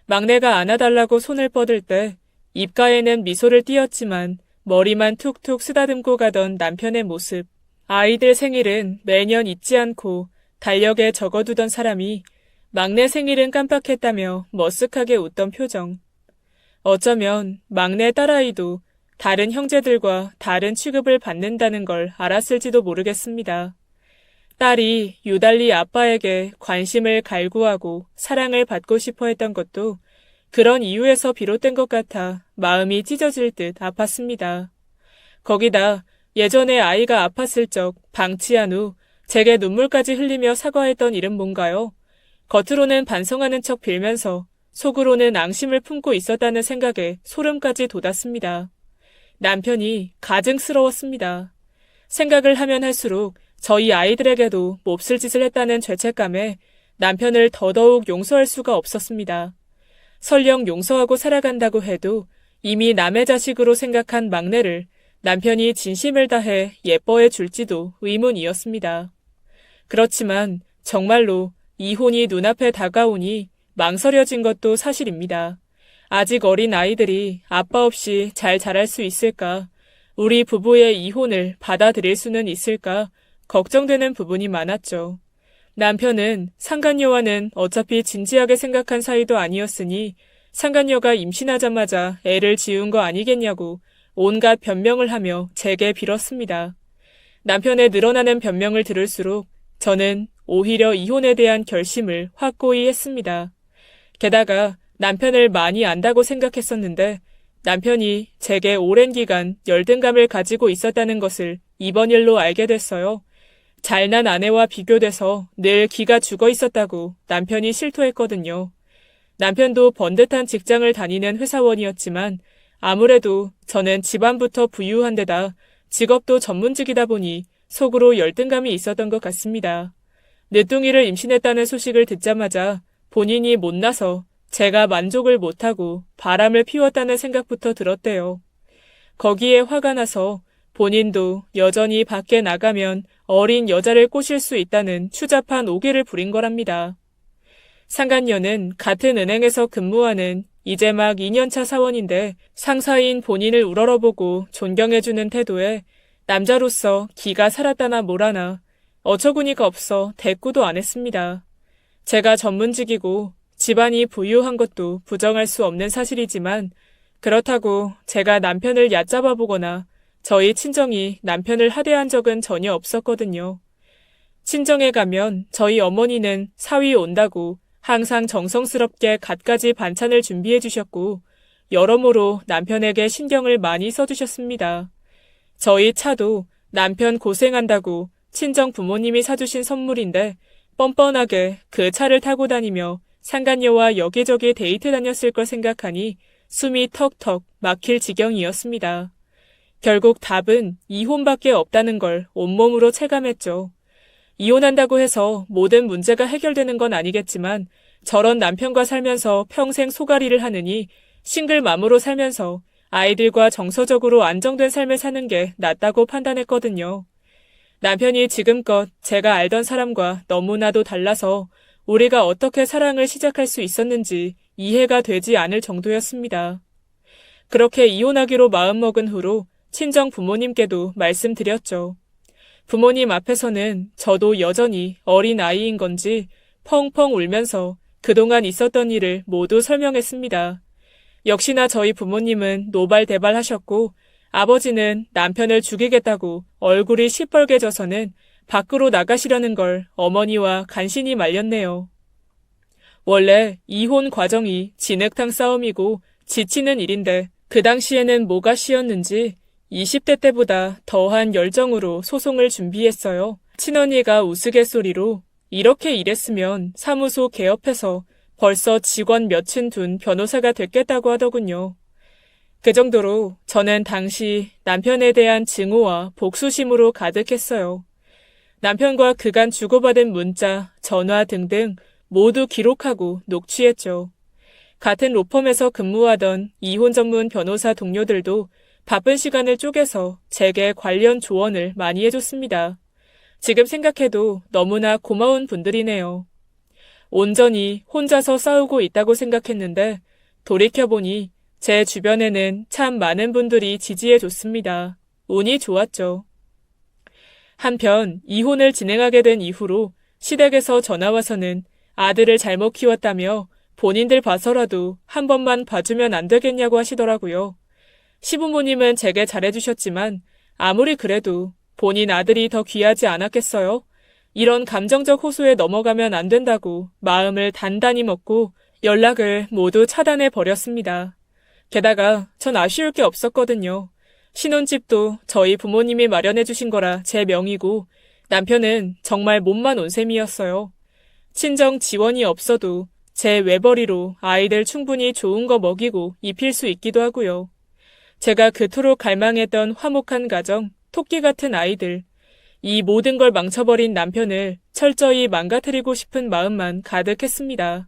막내가 안아달라고 손을 뻗을 때 입가에는 미소를 띄었지만 머리만 툭툭 쓰다듬고 가던 남편의 모습, 아이들 생일은 매년 잊지 않고 달력에 적어두던 사람이 막내 생일은 깜빡했다며 머쓱하게 웃던 표정. 어쩌면 막내 딸아이도 다른 형제들과 다른 취급을 받는다는 걸 알았을지도 모르겠습니다. 딸이 유달리 아빠에게 관심을 갈구하고 사랑을 받고 싶어 했던 것도 그런 이유에서 비롯된 것 같아 마음이 찢어질 듯 아팠습니다. 거기다 예전에 아이가 아팠을 적 방치한 후 제게 눈물까지 흘리며 사과했던 일은 뭔가요? 겉으로는 반성하는 척 빌면서 속으로는 앙심을 품고 있었다는 생각에 소름까지 돋았습니다. 남편이 가증스러웠습니다. 생각을 하면 할수록 저희 아이들에게도 몹쓸 짓을 했다는 죄책감에 남편을 더더욱 용서할 수가 없었습니다. 설령 용서하고 살아간다고 해도 이미 남의 자식으로 생각한 막내를 남편이 진심을 다해 예뻐해 줄지도 의문이었습니다. 그렇지만 정말로 이혼이 눈앞에 다가오니 망설여진 것도 사실입니다. 아직 어린 아이들이 아빠 없이 잘 자랄 수 있을까? 우리 부부의 이혼을 받아들일 수는 있을까? 걱정되는 부분이 많았죠. 남편은 상간녀와는 어차피 진지하게 생각한 사이도 아니었으니 상간녀가 임신하자마자 애를 지운 거 아니겠냐고 온갖 변명을 하며 제게 빌었습니다. 남편의 늘어나는 변명을 들을수록 저는 오히려 이혼에 대한 결심을 확고히 했습니다. 게다가 남편을 많이 안다고 생각했었는데 남편이 제게 오랜 기간 열등감을 가지고 있었다는 것을 이번 일로 알게 됐어요. 잘난 아내와 비교돼서 늘 기가 죽어 있었다고 남편이 실토했거든요. 남편도 번듯한 직장을 다니는 회사원이었지만 아무래도 저는 집안부터 부유한 데다 직업도 전문직이다 보니 속으로 열등감이 있었던 것 같습니다. 늦둥이를 임신했다는 소식을 듣자마자 본인이 못나서 제가 만족을 못하고 바람을 피웠다는 생각부터 들었대요. 거기에 화가 나서 본인도 여전히 밖에 나가면 어린 여자를 꼬실 수 있다는 추잡한 오개를 부린 거랍니다. 상간녀는 같은 은행에서 근무하는 이제 막 2년차 사원인데 상사인 본인을 우러러보고 존경해주는 태도에 남자로서 기가 살았다나 뭐라나 어처구니가 없어 대꾸도 안 했습니다. 제가 전문직이고 집안이 부유한 것도 부정할 수 없는 사실이지만 그렇다고 제가 남편을 얕잡아 보거나 저희 친정이 남편을 하대한 적은 전혀 없었거든요. 친정에 가면 저희 어머니는 사위 온다고 항상 정성스럽게 갖가지 반찬을 준비해 주셨고 여러모로 남편에게 신경을 많이 써주셨습니다. 저희 차도 남편 고생한다고 친정 부모님이 사주신 선물인데 뻔뻔하게 그 차를 타고 다니며 상간녀와 여기저기 데이트 다녔을 걸 생각하니 숨이 턱턱 막힐 지경이었습니다. 결국 답은 이혼밖에 없다는 걸 온몸으로 체감했죠. 이혼한다고 해서 모든 문제가 해결되는 건 아니겠지만 저런 남편과 살면서 평생 소가리를 하느니 싱글맘으로 살면서 아이들과 정서적으로 안정된 삶을 사는 게 낫다고 판단했거든요. 남편이 지금껏 제가 알던 사람과 너무나도 달라서 우리가 어떻게 사랑을 시작할 수 있었는지 이해가 되지 않을 정도였습니다. 그렇게 이혼하기로 마음먹은 후로 친정 부모님께도 말씀드렸죠. 부모님 앞에서는 저도 여전히 어린 아이인 건지 펑펑 울면서 그동안 있었던 일을 모두 설명했습니다. 역시나 저희 부모님은 노발대발하셨고 아버지는 남편을 죽이겠다고 얼굴이 시뻘개져서는 밖으로 나가시려는 걸 어머니와 간신히 말렸네요. 원래 이혼 과정이 진흙탕 싸움이고 지치는 일인데 그 당시에는 뭐가 쉬었는지 20대 때보다 더한 열정으로 소송을 준비했어요. 친언니가 우스갯소리로 이렇게 일했으면 사무소 개업해서 벌써 직원 몇은 둔 변호사가 됐겠다고 하더군요. 그 정도로 저는 당시 남편에 대한 증오와 복수심으로 가득했어요. 남편과 그간 주고받은 문자, 전화 등등 모두 기록하고 녹취했죠. 같은 로펌에서 근무하던 이혼 전문 변호사 동료들도 바쁜 시간을 쪼개서 제게 관련 조언을 많이 해줬습니다. 지금 생각해도 너무나 고마운 분들이네요. 온전히 혼자서 싸우고 있다고 생각했는데 돌이켜보니 제 주변에는 참 많은 분들이 지지해줬습니다. 운이 좋았죠. 한편 이혼을 진행하게 된 이후로 시댁에서 전화와서는 아들을 잘못 키웠다며 본인들 봐서라도 한 번만 봐주면 안 되겠냐고 하시더라고요. 시부모님은 제게 잘해주셨지만 아무리 그래도 본인 아들이 더 귀하지 않았겠어요? 이런 감정적 호소에 넘어가면 안 된다고 마음을 단단히 먹고 연락을 모두 차단해 버렸습니다. 게다가 전 아쉬울 게 없었거든요. 신혼집도 저희 부모님이 마련해 주신 거라 제 명의고 남편은 정말 몸만 온 셈이었어요. 친정 지원이 없어도 제 외벌이로 아이들 충분히 좋은 거 먹이고 입힐 수 있기도 하고요. 제가 그토록 갈망했던 화목한 가정, 토끼 같은 아이들, 이 모든 걸 망쳐버린 남편을 철저히 망가뜨리고 싶은 마음만 가득했습니다.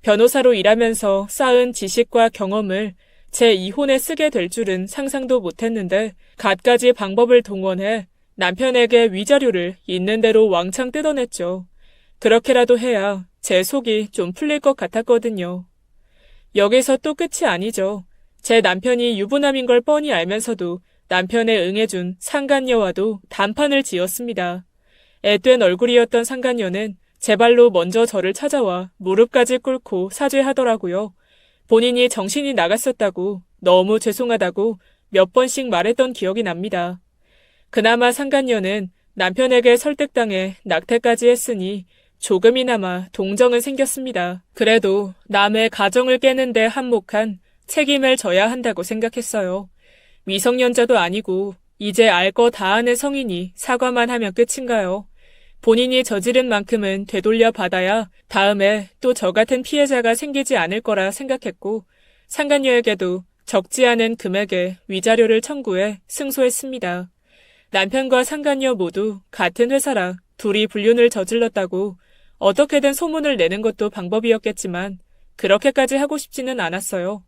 변호사로 일하면서 쌓은 지식과 경험을 제 이혼에 쓰게 될 줄은 상상도 못했는데 갖가지 방법을 동원해 남편에게 위자료를 있는 대로 왕창 뜯어냈죠. 그렇게라도 해야 제 속이 좀 풀릴 것 같았거든요. 여기서 또 끝이 아니죠. 제 남편이 유부남인 걸 뻔히 알면서도 남편에 응해준 상간녀와도 단판을 지었습니다. 앳된 얼굴이었던 상간녀는 제 발로 먼저 저를 찾아와 무릎까지 꿇고 사죄하더라고요. 본인이 정신이 나갔었다고, 너무 죄송하다고 몇 번씩 말했던 기억이 납니다. 그나마 상간녀는 남편에게 설득당해 낙태까지 했으니 조금이나마 동정은 생겼습니다. 그래도 남의 가정을 깨는데 한몫한 책임을 져야 한다고 생각했어요. 미성년자도 아니고 이제 알 거 다 아는 성인이 사과만 하면 끝인가요? 본인이 저지른 만큼은 되돌려 받아야 다음에 또 저 같은 피해자가 생기지 않을 거라 생각했고 상간녀에게도 적지 않은 금액의 위자료를 청구해 승소했습니다. 남편과 상간녀 모두 같은 회사라 둘이 불륜을 저질렀다고 어떻게든 소문을 내는 것도 방법이었겠지만 그렇게까지 하고 싶지는 않았어요.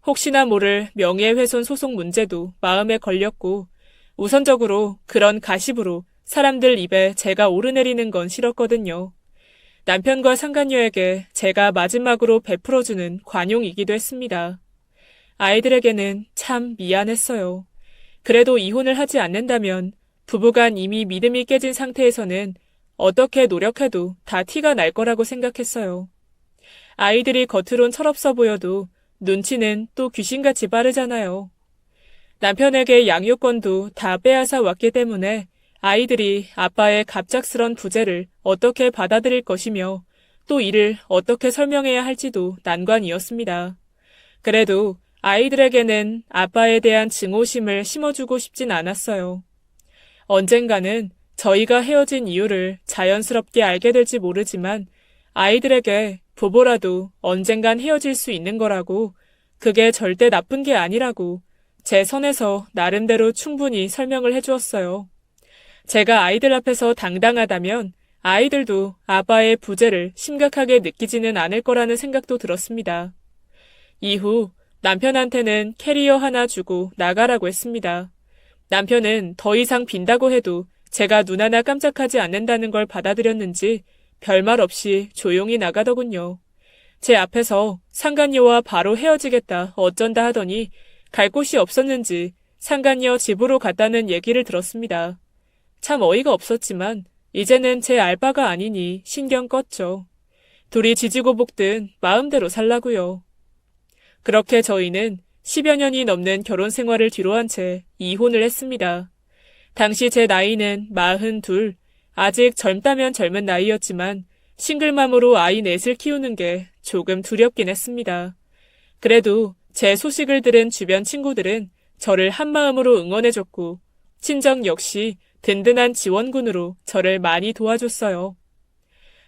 혹시나 모를 명예훼손 소송 문제도 마음에 걸렸고 우선적으로 그런 가십으로 사람들 입에 제가 오르내리는 건 싫었거든요. 남편과 상간녀에게 제가 마지막으로 베풀어주는 관용이기도 했습니다. 아이들에게는 참 미안했어요. 그래도 이혼을 하지 않는다면 부부간 이미 믿음이 깨진 상태에서는 어떻게 노력해도 다 티가 날 거라고 생각했어요. 아이들이 겉으론 철없어 보여도 눈치는 또 귀신같이 빠르잖아요. 남편에게 양육권도 다 빼앗아 왔기 때문에 아이들이 아빠의 갑작스런 부재를 어떻게 받아들일 것이며 또 이를 어떻게 설명해야 할지도 난관이었습니다. 그래도 아이들에게는 아빠에 대한 증오심을 심어주고 싶진 않았어요. 언젠가는 저희가 헤어진 이유를 자연스럽게 알게 될지 모르지만 아이들에게 부부라도 언젠간 헤어질 수 있는 거라고, 그게 절대 나쁜 게 아니라고 제 선에서 나름대로 충분히 설명을 해주었어요. 제가 아이들 앞에서 당당하다면 아이들도 아빠의 부재를 심각하게 느끼지는 않을 거라는 생각도 들었습니다. 이후 남편한테는 캐리어 하나 주고 나가라고 했습니다. 남편은 더 이상 빈다고 해도 제가 눈 하나 깜짝하지 않는다는 걸 받아들였는지 별말 없이 조용히 나가더군요. 제 앞에서 상간녀와 바로 헤어지겠다 어쩐다 하더니 갈 곳이 없었는지 상간녀 집으로 갔다는 얘기를 들었습니다. 참 어이가 없었지만 이제는 제 알바가 아니니 신경 껐죠. 둘이 지지고 볶든 마음대로 살라고요. 그렇게 저희는 10여 년이 넘는 결혼 생활을 뒤로한 채 이혼을 했습니다. 당시 제 나이는 42, 아직 젊다면 젊은 나이였지만 싱글맘으로 아이 넷을 키우는 게 조금 두렵긴 했습니다. 그래도 제 소식을 들은 주변 친구들은 저를 한마음으로 응원해줬고 친정 역시 든든한 지원군으로 저를 많이 도와줬어요.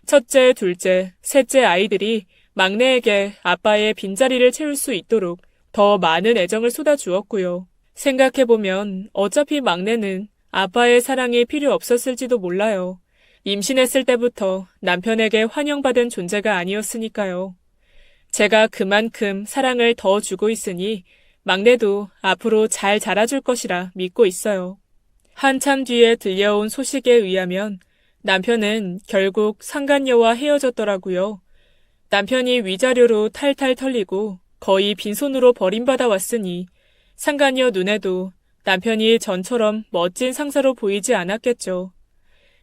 첫째, 둘째, 셋째 아이들이 막내에게 아빠의 빈자리를 채울 수 있도록 더 많은 애정을 쏟아주었고요. 생각해보면 어차피 막내는 아빠의 사랑이 필요 없었을지도 몰라요. 임신했을 때부터 남편에게 환영받은 존재가 아니었으니까요. 제가 그만큼 사랑을 더 주고 있으니 막내도 앞으로 잘 자라줄 것이라 믿고 있어요. 한참 뒤에 들려온 소식에 의하면 남편은 결국 상간녀와 헤어졌더라고요. 남편이 위자료로 탈탈 털리고 거의 빈손으로 버림받아 왔으니 상간녀 눈에도 남편이 전처럼 멋진 상사로 보이지 않았겠죠.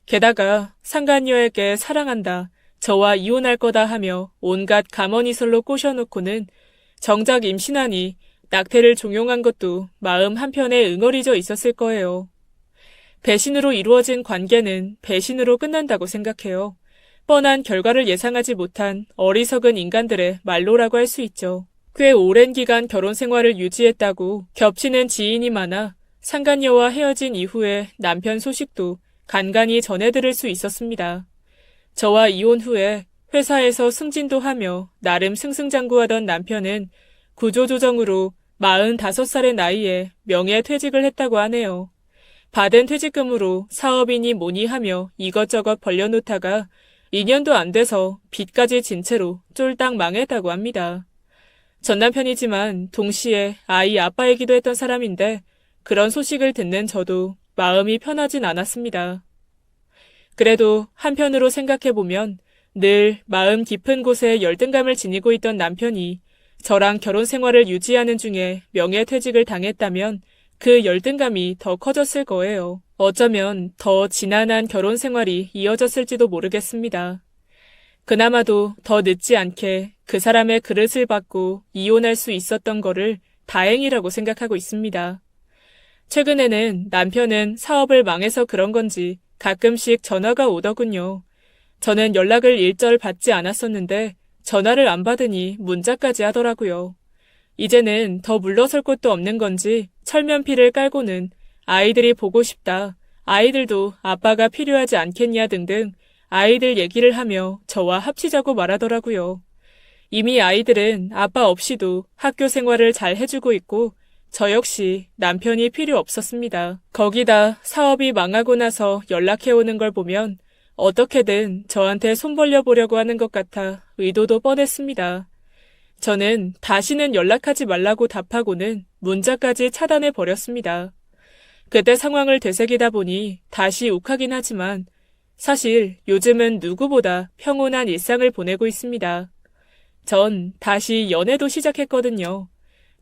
게다가 상간녀에게 사랑한다, 저와 이혼할 거다 하며 온갖 가머니설로 꼬셔놓고는 정작 임신하니 낙태를 종용한 것도 마음 한편에 응어리져 있었을 거예요. 배신으로 이루어진 관계는 배신으로 끝난다고 생각해요. 뻔한 결과를 예상하지 못한 어리석은 인간들의 말로라고 할 수 있죠. 꽤 오랜 기간 결혼 생활을 유지했다고 겹치는 지인이 많아 상간녀와 헤어진 이후에 남편 소식도 간간히 전해들을 수 있었습니다. 저와 이혼 후에 회사에서 승진도 하며 나름 승승장구하던 남편은 구조조정으로 45살의 나이에 명예퇴직을 했다고 하네요. 받은 퇴직금으로 사업이니 뭐니 하며 이것저것 벌려놓다가 2년도 안 돼서 빚까지 진 채로 쫄딱 망했다고 합니다. 전 남편이지만 동시에 아이 아빠이기도 했던 사람인데 그런 소식을 듣는 저도 마음이 편하진 않았습니다. 그래도 한편으로 생각해보면 늘 마음 깊은 곳에 열등감을 지니고 있던 남편이 저랑 결혼 생활을 유지하는 중에 명예퇴직을 당했다면 그 열등감이 더 커졌을 거예요. 어쩌면 더 지난한 결혼 생활이 이어졌을지도 모르겠습니다. 그나마도 더 늦지 않게 그 사람의 그릇을 받고 이혼할 수 있었던 거를 다행이라고 생각하고 있습니다. 최근에는 남편은 사업을 망해서 그런 건지 가끔씩 전화가 오더군요. 저는 연락을 일절 받지 않았었는데 전화를 안 받으니 문자까지 하더라고요. 이제는 더 물러설 곳도 없는 건지 철면피를 깔고는 아이들이 보고 싶다, 아이들도 아빠가 필요하지 않겠냐 등등 아이들 얘기를 하며 저와 합치자고 말하더라고요. 이미 아이들은 아빠 없이도 학교 생활을 잘 해주고 있고 저 역시 남편이 필요 없었습니다. 거기다 사업이 망하고 나서 연락해오는 걸 보면 어떻게든 저한테 손 벌려보려고 하는 것 같아 의도도 뻔했습니다. 저는 다시는 연락하지 말라고 답하고는 문자까지 차단해버렸습니다. 그때 상황을 되새기다 보니 다시 욱하긴 하지만 사실 요즘은 누구보다 평온한 일상을 보내고 있습니다. 전 다시 연애도 시작했거든요.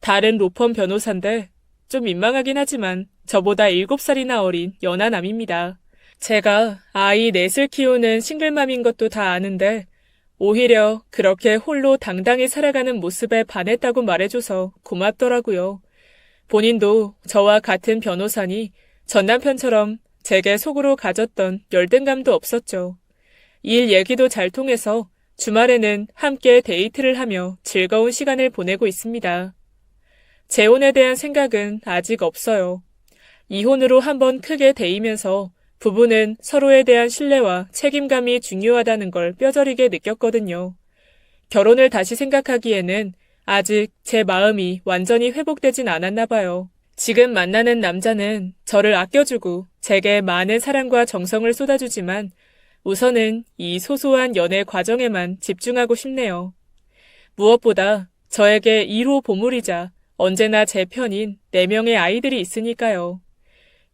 다른 로펌 변호사인데 좀 민망하긴 하지만 저보다 7살이나 어린 연하남입니다. 제가 아이 넷을 키우는 싱글맘인 것도 다 아는데 오히려 그렇게 홀로 당당히 살아가는 모습에 반했다고 말해줘서 고맙더라고요. 본인도 저와 같은 변호사니 전 남편처럼 제게 속으로 가졌던 열등감도 없었죠. 일 얘기도 잘 통해서 주말에는 함께 데이트를 하며 즐거운 시간을 보내고 있습니다. 재혼에 대한 생각은 아직 없어요. 이혼으로 한번 크게 데이면서 부부는 서로에 대한 신뢰와 책임감이 중요하다는 걸 뼈저리게 느꼈거든요. 결혼을 다시 생각하기에는 아직 제 마음이 완전히 회복되진 않았나 봐요. 지금 만나는 남자는 저를 아껴주고 제게 많은 사랑과 정성을 쏟아주지만 우선은 이 소소한 연애 과정에만 집중하고 싶네요. 무엇보다 저에게 1호 보물이자 언제나 제 편인 4명의 아이들이 있으니까요.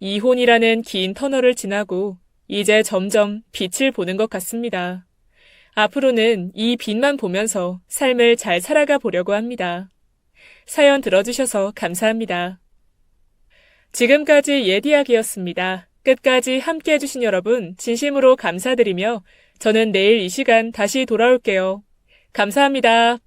이혼이라는 긴 터널을 지나고 이제 점점 빛을 보는 것 같습니다. 앞으로는 이 빛만 보면서 삶을 잘 살아가 보려고 합니다. 사연 들어주셔서 감사합니다. 지금까지 옛 이야기였습니다. 끝까지 함께 해주신 여러분 진심으로 감사드리며 저는 내일 이 시간 다시 돌아올게요. 감사합니다.